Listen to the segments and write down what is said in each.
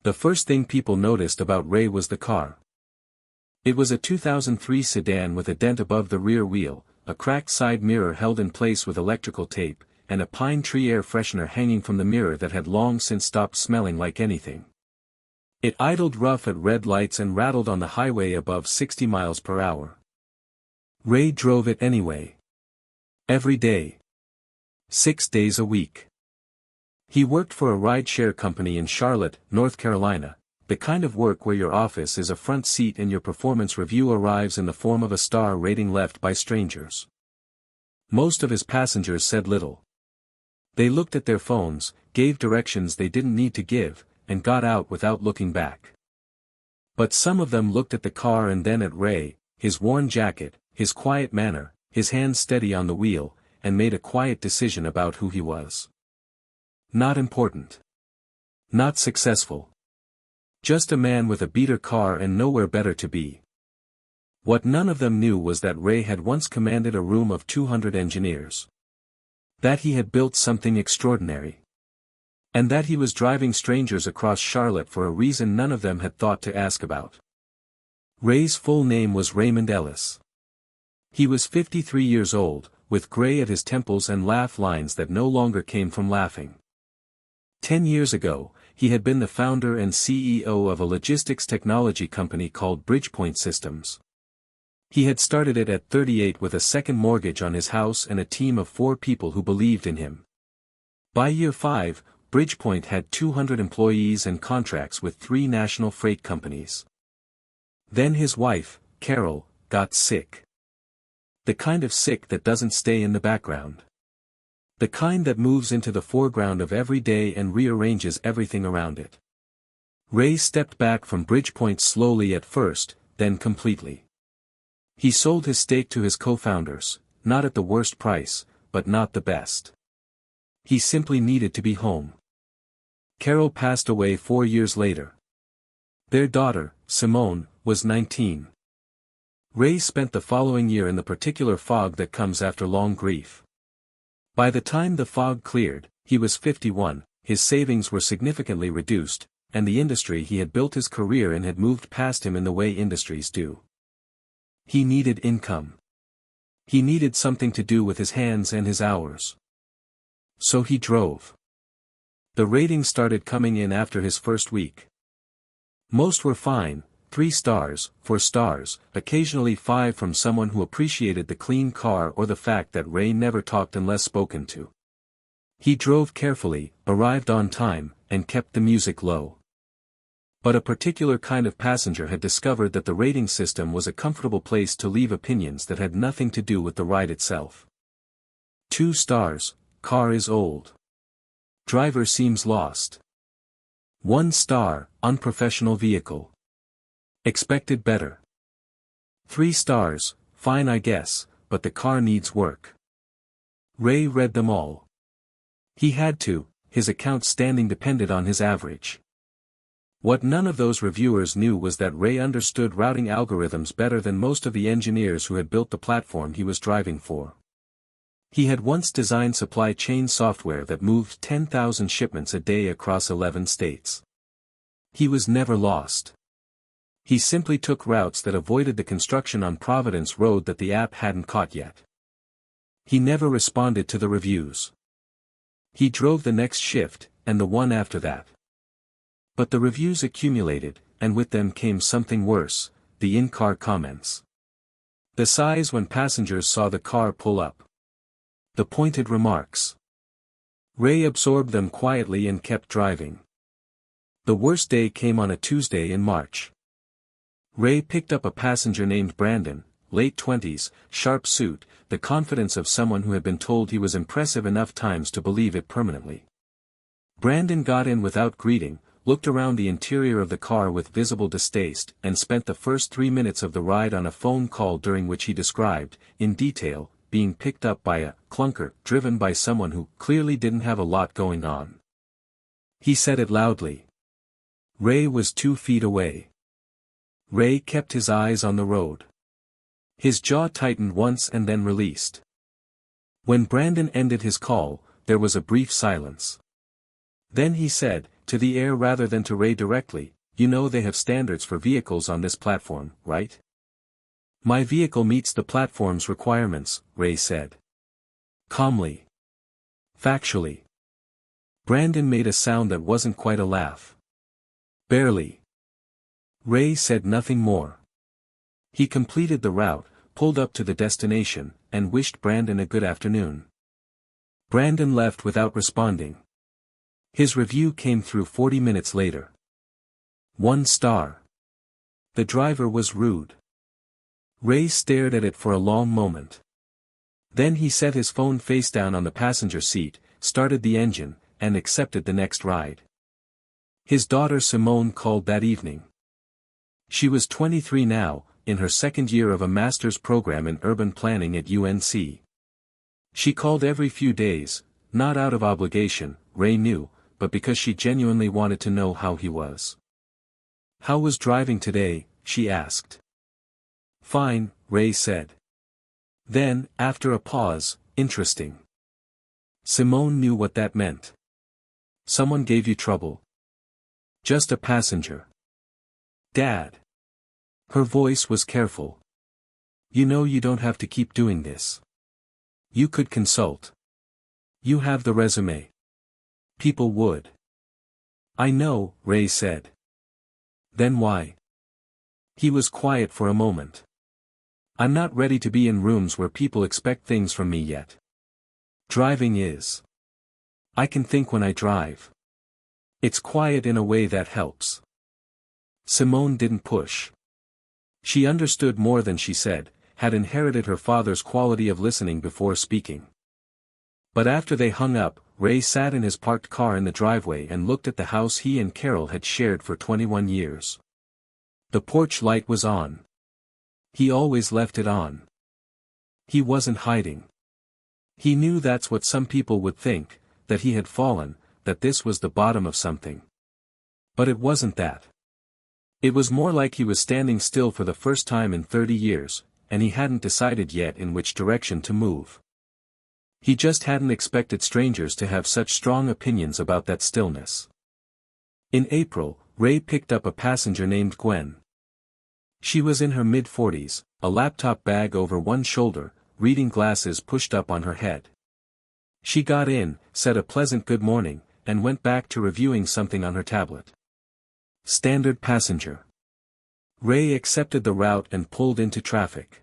The first thing people noticed about Ray was the car. It was a 2003 sedan with a dent above the rear wheel, a cracked side mirror held in place with electrical tape, and a pine tree air freshener hanging from the mirror that had long since stopped smelling like anything. It idled rough at red lights and rattled on the highway above 60 miles per hour. Ray drove it anyway. Every day. 6 days a week. He worked for a ride-share company in Charlotte, North Carolina, the kind of work where your office is a front seat and your performance review arrives in the form of a star rating left by strangers. Most of his passengers said little. They looked at their phones, gave directions they didn't need to give, and got out without looking back. But some of them looked at the car and then at Ray, his worn jacket, his quiet manner, his hands steady on the wheel, and made a quiet decision about who he was. Not important. Not successful. Just a man with a beater car and nowhere better to be. What none of them knew was that Ray had once commanded a room of 200 engineers. That he had built something extraordinary. And that he was driving strangers across Charlotte for a reason none of them had thought to ask about. Ray's full name was Raymond Ellis. He was 53 years old, with gray at his temples and laugh lines that no longer came from laughing. 10 years ago, he had been the founder and CEO of a logistics technology company called Bridgepoint Systems. He had started it at 38 with a second mortgage on his house and a team of 4 people who believed in him. By year 5, Bridgepoint had 200 employees and contracts with 3 national freight companies. Then his wife, Carol, got sick. The kind of sick that doesn't stay in the background. The kind that moves into the foreground of every day and rearranges everything around it. Ray stepped back from Bridgepoint slowly at first, then completely. He sold his stake to his co-founders, not at the worst price, but not the best. He simply needed to be home. Carol passed away 4 years later. Their daughter, Simone, was 19. Ray spent the following year in the particular fog that comes after long grief. By the time the fog cleared, he was 51, his savings were significantly reduced, and the industry he had built his career in had moved past him in the way industries do. He needed income. He needed something to do with his hands and his hours. So he drove. The ratings started coming in after his first week. Most were fine, 3 stars, 4 stars, occasionally 5 from someone who appreciated the clean car or the fact that Ray never talked unless spoken to. He drove carefully, arrived on time, and kept the music low. But a particular kind of passenger had discovered that the rating system was a comfortable place to leave opinions that had nothing to do with the ride itself. 2 stars, car is old. Driver seems lost. 1 star, unprofessional vehicle. Expected better. 3 stars, fine I guess, but the car needs work. Ray read them all. He had to, his account standing depended on his average. What none of those reviewers knew was that Ray understood routing algorithms better than most of the engineers who had built the platform he was driving for. He had once designed supply chain software that moved 10,000 shipments a day across 11 states. He was never lost. He simply took routes that avoided the construction on Providence Road that the app hadn't caught yet. He never responded to the reviews. He drove the next shift, and the one after that. But the reviews accumulated, and with them came something worse, the in-car comments. The sighs when passengers saw the car pull up. The pointed remarks. Ray absorbed them quietly and kept driving. The worst day came on a Tuesday in March. Ray picked up a passenger named Brandon, late 20s, sharp suit, the confidence of someone who had been told he was impressive enough times to believe it permanently. Brandon got in without greeting, looked around the interior of the car with visible distaste, and spent the first 3 minutes of the ride on a phone call during which he described, in detail, being picked up by a clunker driven by someone who clearly didn't have a lot going on. He said it loudly. Ray was 2 feet away. Ray kept his eyes on the road. His jaw tightened once and then released. When Brandon ended his call, there was a brief silence. Then he said, to the air rather than to Ray directly. You know they have standards for vehicles on this platform, right? My vehicle meets the platform's requirements, Ray said. Calmly. Factually. Brandon made a sound that wasn't quite a laugh. Barely. Ray said nothing more. He completed the route, pulled up to the destination, and wished Brandon a good afternoon. Brandon left without responding. His review came through 40 minutes later. 1 star. The driver was rude. Ray stared at it for a long moment. Then he set his phone face down on the passenger seat, started the engine, and accepted the next ride. His daughter Simone called that evening. She was 23 now, in her second year of a master's program in urban planning at UNC. She called every few days, not out of obligation, Ray knew, but because she genuinely wanted to know how he was. How was driving today, she asked. Fine, Ray said. Then, after a pause, interesting. Simone knew what that meant. Someone gave you trouble? Just a passenger. Dad. Her voice was careful. You know you don't have to keep doing this. You could consult. You have the resume. People would. I know, Ray said. Then why? He was quiet for a moment. I'm not ready to be in rooms where people expect things from me yet. Driving is. I can think when I drive. It's quiet in a way that helps. Simone didn't push. She understood more than she said, had inherited her father's quality of listening before speaking. But after they hung up, Ray sat in his parked car in the driveway and looked at the house he and Carol had shared for 21 years. The porch light was on. He always left it on. He wasn't hiding. He knew that's what some people would think, that he had fallen, that this was the bottom of something. But it wasn't that. It was more like he was standing still for the first time in 30 years, and he hadn't decided yet in which direction to move. He just hadn't expected strangers to have such strong opinions about that stillness. In April, Ray picked up a passenger named Gwen. She was in her mid-40s, a laptop bag over one shoulder, reading glasses pushed up on her head. She got in, said a pleasant good morning, and went back to reviewing something on her tablet. Standard passenger. Ray accepted the route and pulled into traffic.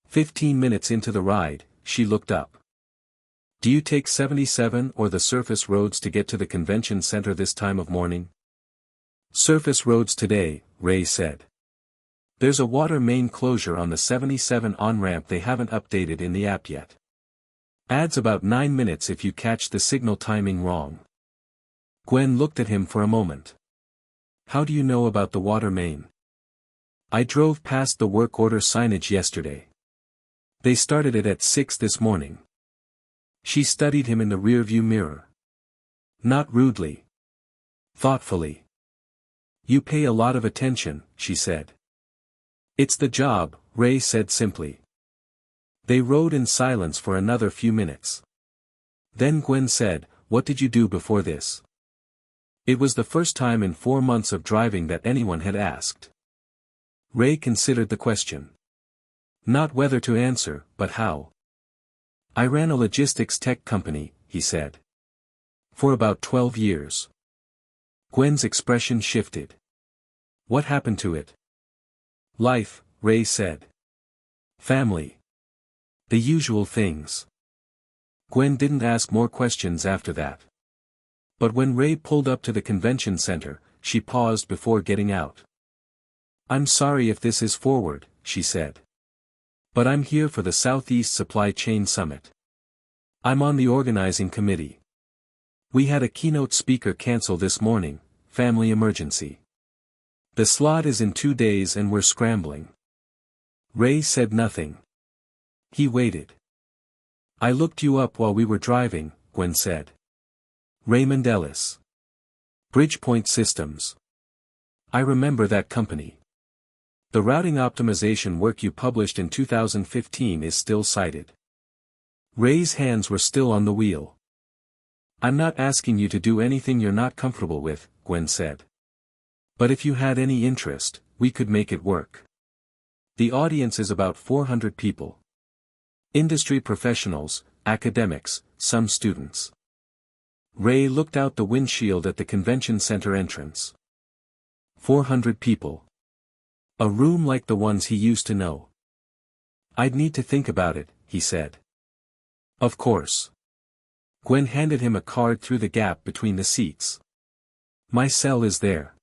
15 minutes into the ride, she looked up. Do you take 77 or the surface roads to get to the convention center this time of morning? Surface roads today, Ray said. There's a water main closure on the 77 on-ramp they haven't updated in the app yet. Adds about 9 minutes if you catch the signal timing wrong. Gwen looked at him for a moment. How do you know about the water main? I drove past the work order signage yesterday. They started it at 6 this morning. She studied him in the rearview mirror. Not rudely. Thoughtfully. You pay a lot of attention, she said. It's the job, Ray said simply. They rode in silence for another few minutes. Then Gwen said, What did you do before this? It was the first time in 4 months of driving that anyone had asked. Ray considered the question. Not whether to answer, but how. I ran a logistics tech company, he said. For about 12 years. Gwen's expression shifted. What happened to it? Life, Ray said. Family. The usual things. Gwen didn't ask more questions after that. But when Ray pulled up to the convention center, she paused before getting out. I'm sorry if this is forward, she said. But I'm here for the Southeast Supply Chain Summit. I'm on the organizing committee. We had a keynote speaker cancel this morning, family emergency. The slot is in 2 days and we're scrambling. Ray said nothing. He waited. I looked you up while we were driving, Gwen said. Raymond Ellis. Bridgepoint Systems. I remember that company. The routing optimization work you published in 2015 is still cited. Ray's hands were still on the wheel. I'm not asking you to do anything you're not comfortable with, Gwen said. But if you had any interest, we could make it work. The audience is about 400 people. Industry professionals, academics, some students. Ray looked out the windshield at the convention center entrance. 400 people. A room like the ones he used to know. I'd need to think about it, he said. Of course. Gwen handed him a card through the gap between the seats. My cell is there.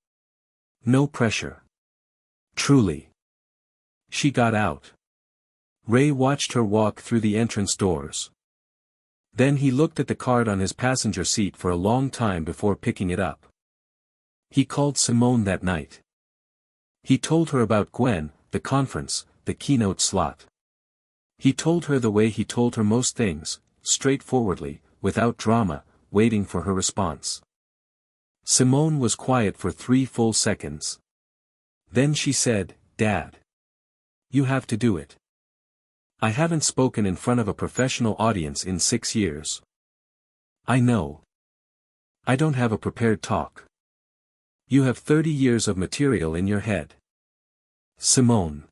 No pressure. Truly. She got out. Ray watched her walk through the entrance doors. Then he looked at the card on his passenger seat for a long time before picking it up. He called Simone that night. He told her about Gwen, the conference, the keynote slot. He told her the way he told her most things, straightforwardly, without drama, waiting for her response. Simone was quiet for 3 full seconds. Then she said, Dad. You have to do it. I haven't spoken in front of a professional audience in 6 years. I know. I don't have a prepared talk. You have 30 years of material in your head. Simone.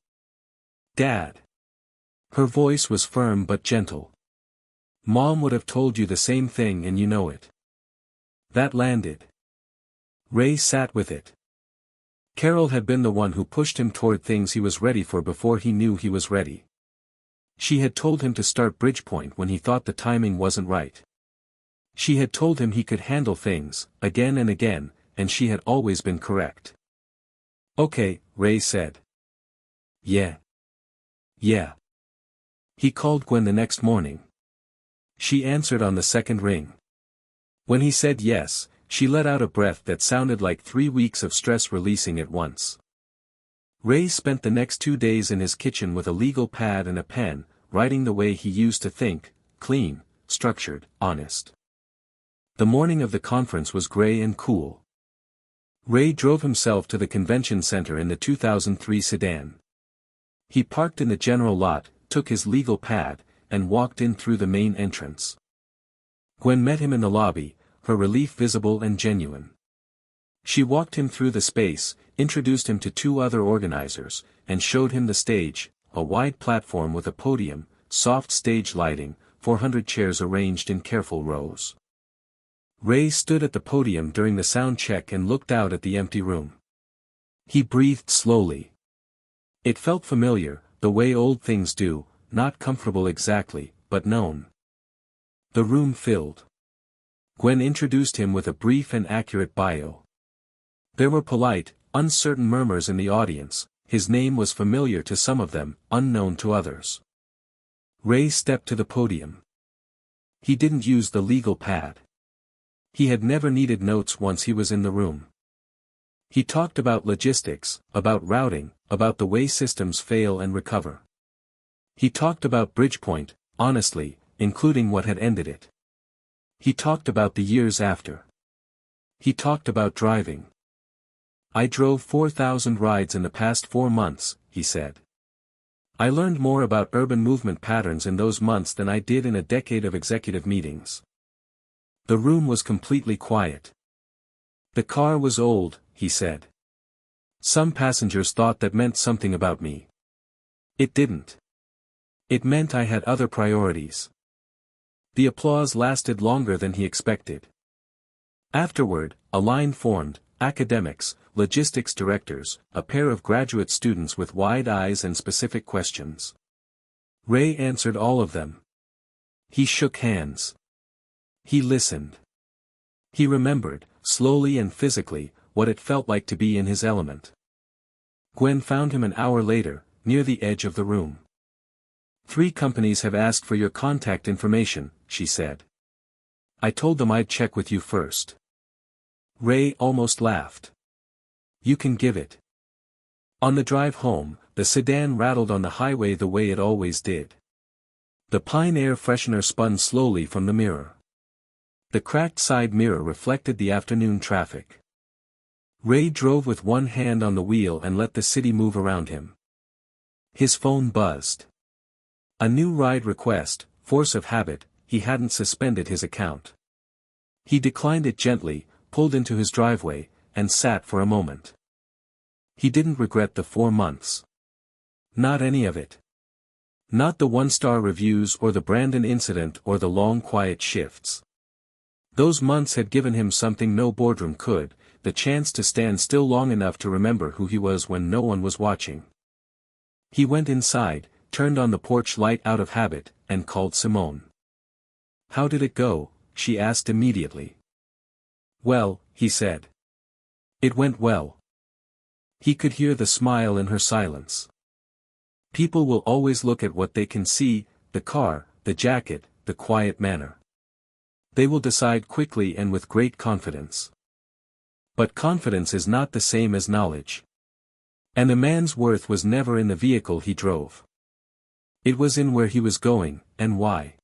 Dad. Her voice was firm but gentle. Mom would have told you the same thing and you know it. That landed. Ray sat with it. Carol had been the one who pushed him toward things he was ready for before he knew he was ready. She had told him to start Bridgepoint when he thought the timing wasn't right. She had told him he could handle things, again and again, and she had always been correct. Okay, Ray said. Yeah. Yeah. He called Gwen the next morning. She answered on the second ring. When he said yes, she let out a breath that sounded like 3 weeks of stress releasing at once. Ray spent the next 2 days in his kitchen with a legal pad and a pen, writing the way he used to think, clean, structured, honest. The morning of the conference was gray and cool. Ray drove himself to the convention center in the 2003 sedan. He parked in the general lot, took his legal pad, and walked in through the main entrance. Gwen met him in the lobby, her relief visible and genuine. She walked him through the space, introduced him to 2 other organizers, and showed him the stage, a wide platform with a podium, soft stage lighting, 400 chairs arranged in careful rows. Ray stood at the podium during the sound check and looked out at the empty room. He breathed slowly. It felt familiar, the way old things do, not comfortable exactly, but known. The room filled. Gwen introduced him with a brief and accurate bio. There were polite, uncertain murmurs in the audience. His name was familiar to some of them, unknown to others. Ray stepped to the podium. He didn't use the legal pad. He had never needed notes once he was in the room. He talked about logistics, about routing, about the way systems fail and recover. He talked about Bridgepoint, honestly, including what had ended it. He talked about the years after. He talked about driving. I drove 4,000 rides in the past 4 months, he said. I learned more about urban movement patterns in those months than I did in a decade of executive meetings. The room was completely quiet. The car was old, he said. Some passengers thought that meant something about me. It didn't. It meant I had other priorities. The applause lasted longer than he expected. Afterward, a line formed, academics, logistics directors, a pair of graduate students with wide eyes and specific questions. Ray answered all of them. He shook hands. He listened. He remembered, slowly and physically, what it felt like to be in his element. Gwen found him an hour later, near the edge of the room. 3 companies have asked for your contact information, she said. I told them I'd check with you first. Ray almost laughed. You can give it. On the drive home, the sedan rattled on the highway the way it always did. The pine air freshener spun slowly from the mirror. The cracked side mirror reflected the afternoon traffic. Ray drove with one hand on the wheel and let the city move around him. His phone buzzed. A new ride request, force of habit, he hadn't suspended his account. He declined it gently, pulled into his driveway, and sat for a moment. He didn't regret the 4 months. Not any of it. Not the one-star reviews or the Brandon incident or the long quiet shifts. Those months had given him something no boardroom could, the chance to stand still long enough to remember who he was when no one was watching. He went inside, turned on the porch light out of habit, and called Simone. "How did it go?" she asked immediately. "Well," he said. "It went well." He could hear the smile in her silence. People will always look at what they can see, the car, the jacket, the quiet manner. They will decide quickly and with great confidence. But confidence is not the same as knowledge. And a man's worth was never in the vehicle he drove. It was in where he was going, and why.